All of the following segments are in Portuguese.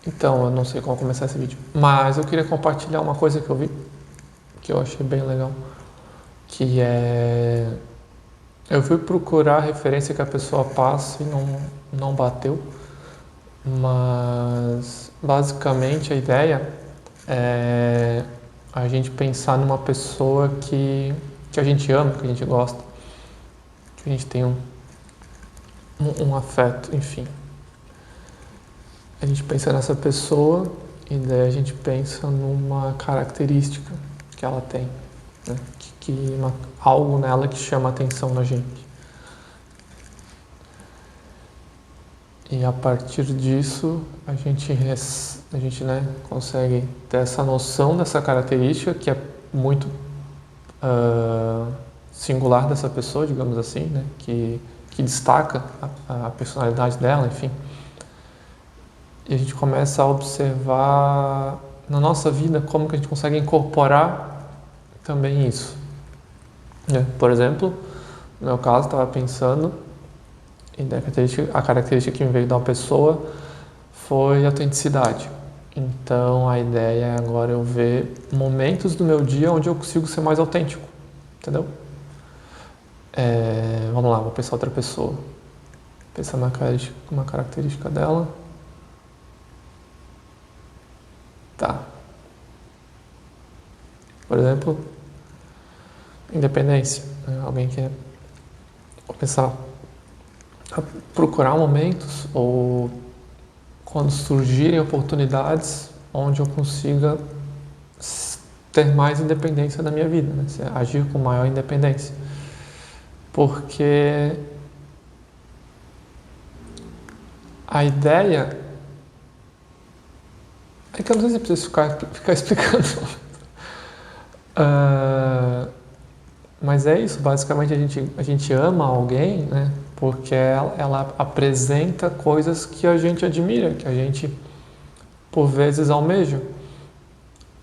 Então, eu não sei como começar esse vídeo, mas eu queria compartilhar uma coisa que eu vi, que eu achei bem legal, que é... Eu fui procurar a referência que a pessoa passa e não bateu, mas basicamente a ideia é a gente pensar numa pessoa que a gente ama, que a gente gosta, que a gente tem um afeto, enfim. A gente pensa nessa pessoa e daí a gente pensa numa característica que ela tem, né? Algo nela que chama a atenção na gente. E a partir disso a gente né, consegue ter essa noção dessa característica que é muito singular dessa pessoa, digamos assim, né, que destaca a personalidade dela, enfim. E a gente começa a observar na nossa vida como que a gente consegue incorporar também isso. Né? Por exemplo, no meu caso, estava pensando, e a característica que me veio de uma pessoa foi a autenticidade. Então a ideia é agora eu ver momentos do meu dia onde eu consigo ser mais autêntico, entendeu? Vamos lá, vou pensar outra pessoa. Pensar uma característica dela. Tá. Por exemplo, independência. Né? Alguém que começar a procurar momentos ou quando surgirem oportunidades onde eu consiga ter mais independência na minha vida, né? Agir com maior independência. Porque a ideia é que eu não sei se preciso ficar explicando. Mas é isso, basicamente a gente ama alguém, né? Porque ela apresenta coisas que a gente admira, que a gente por vezes almeja.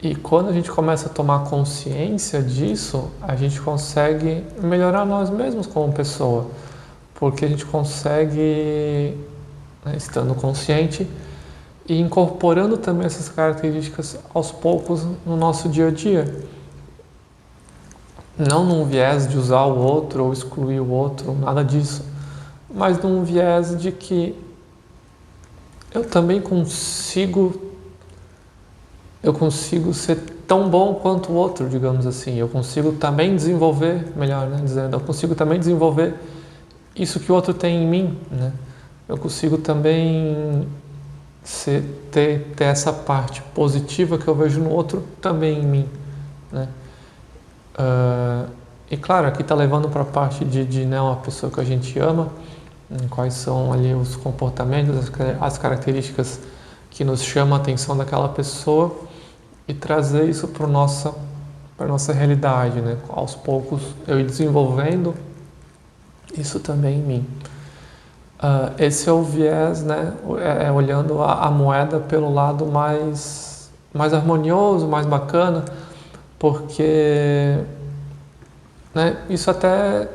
E quando a gente começa a tomar consciência disso, a gente consegue melhorar nós mesmos como pessoa, porque a gente consegue, né, estando consciente e incorporando também essas características aos poucos no nosso dia a dia. Não num viés de usar o outro ou excluir o outro, nada disso, mas num viés de que eu também eu consigo ser tão bom quanto o outro, digamos assim. Eu consigo também desenvolver, melhor, né, dizendo, eu consigo também desenvolver isso que o outro tem em mim, né? Eu consigo também ter essa parte positiva que eu vejo no outro também em mim, né? E claro, aqui está levando para a parte de né, uma pessoa que a gente ama, quais são ali os comportamentos, as características que nos chamam a atenção daquela pessoa e trazer isso para a nossa realidade, né? Aos poucos eu ir desenvolvendo isso também em mim. Esse é o viés, né? Olhando a moeda pelo lado mais harmonioso, mais bacana, porque né, isso até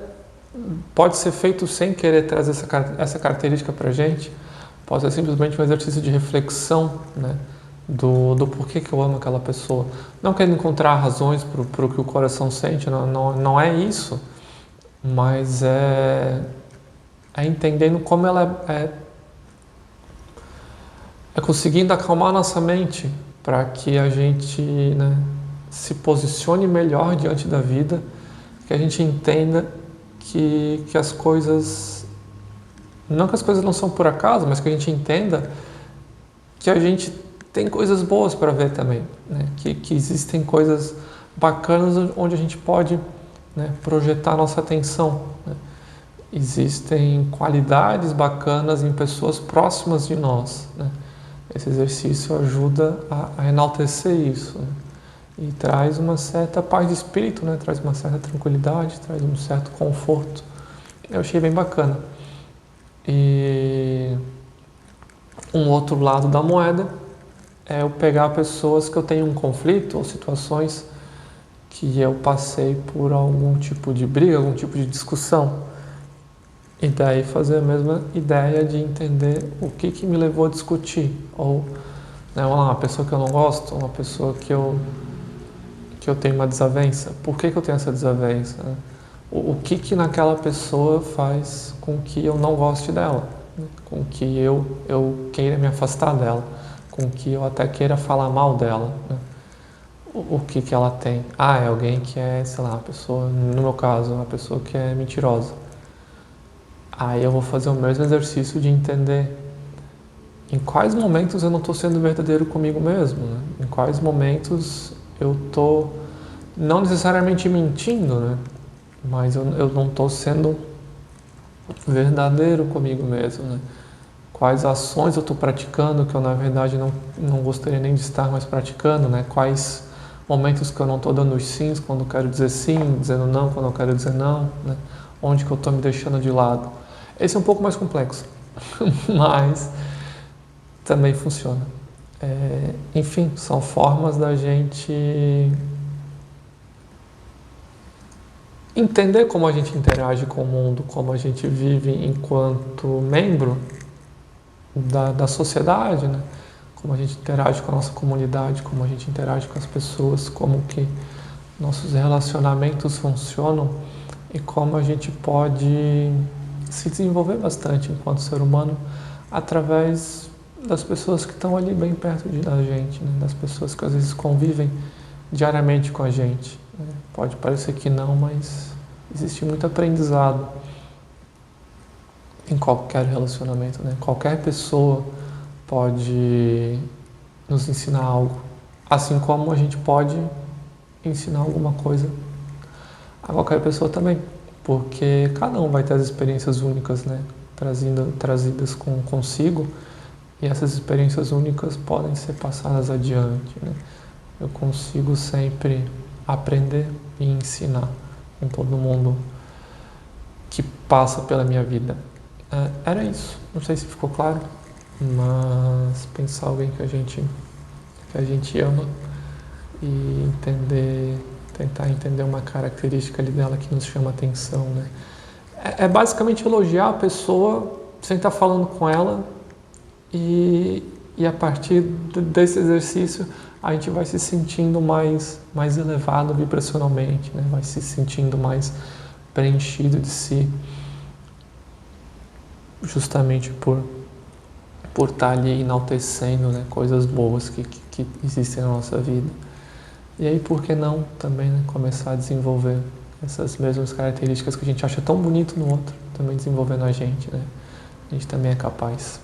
pode ser feito sem querer trazer essa característica para a gente, pode ser simplesmente um exercício de reflexão, né, do porquê que eu amo aquela pessoa. Não querendo encontrar razões para o que o coração sente, não é isso, mas é entendendo como ela é conseguindo acalmar nossa mente para que a gente, né, se posicione melhor diante da vida, que a gente entenda que as coisas, não que as coisas não são por acaso, mas que a gente entenda que a gente tem coisas boas para ver também, né? Que existem coisas bacanas onde a gente pode, né, projetar nossa atenção, né? Existem qualidades bacanas em pessoas próximas de nós, né? Esse exercício ajuda a enaltecer isso, né? E traz uma certa paz de espírito, né? Traz uma certa tranquilidade, traz um certo conforto. Eu achei bem bacana. E um outro lado da moeda é eu pegar pessoas que eu tenho um conflito ou situações que eu passei por algum tipo de briga, algum tipo de discussão. E daí fazer a mesma ideia de entender o que me levou a discutir ou Né? Vamos lá, uma pessoa que eu não gosto, uma pessoa que eu tenho uma desavença. Por que eu tenho essa desavença? Né? O que naquela pessoa faz com que eu não goste dela, né? Com que eu queira me afastar dela, com que eu até queira falar mal dela, né? O que ela tem? Ah, é alguém que é, sei lá, uma pessoa, no meu caso, uma pessoa que é mentirosa. Aí eu vou fazer o mesmo exercício de entender em quais momentos eu não estou sendo verdadeiro comigo mesmo, né? Em quais momentos eu estou não necessariamente mentindo, né? Mas eu não estou sendo verdadeiro comigo mesmo, né? Quais ações eu estou praticando que eu na verdade não gostaria nem de estar mais praticando, né? Quais momentos que eu não estou dando os sims quando eu quero dizer sim, dizendo não quando eu quero dizer não, né? Onde que eu estou me deixando de lado. Esse é um pouco mais complexo, mas também funciona. Enfim, são formas da gente entender como a gente interage com o mundo, como a gente vive enquanto membro da sociedade, né? Como a gente interage com a nossa comunidade, como a gente interage com as pessoas, como que nossos relacionamentos funcionam e como a gente pode se desenvolver bastante enquanto ser humano através das pessoas que estão ali bem perto da gente, né? Das pessoas que às vezes convivem diariamente com a gente, né? Pode parecer que não, mas existe muito aprendizado em qualquer relacionamento, né? Qualquer pessoa pode nos ensinar algo, assim como a gente pode ensinar alguma coisa a qualquer pessoa também, porque cada um vai ter as experiências únicas, né? Trazidas consigo, e essas experiências únicas podem ser passadas adiante, né? Eu consigo sempre aprender e ensinar com todo mundo que passa pela minha vida. Era isso. Não sei se ficou claro, mas pensar alguém que a gente ama e tentar entender uma característica ali dela que nos chama atenção, né? É basicamente elogiar a pessoa sem estar falando com ela e a partir desse exercício a gente vai se sentindo mais elevado vibracionalmente, né? Vai se sentindo mais preenchido de si, justamente por estar ali enaltecendo, né, coisas boas que existem na nossa vida. E aí, por que não também, né, começar a desenvolver essas mesmas características que a gente acha tão bonito no outro, também desenvolvendo a gente, né? A gente também é capaz.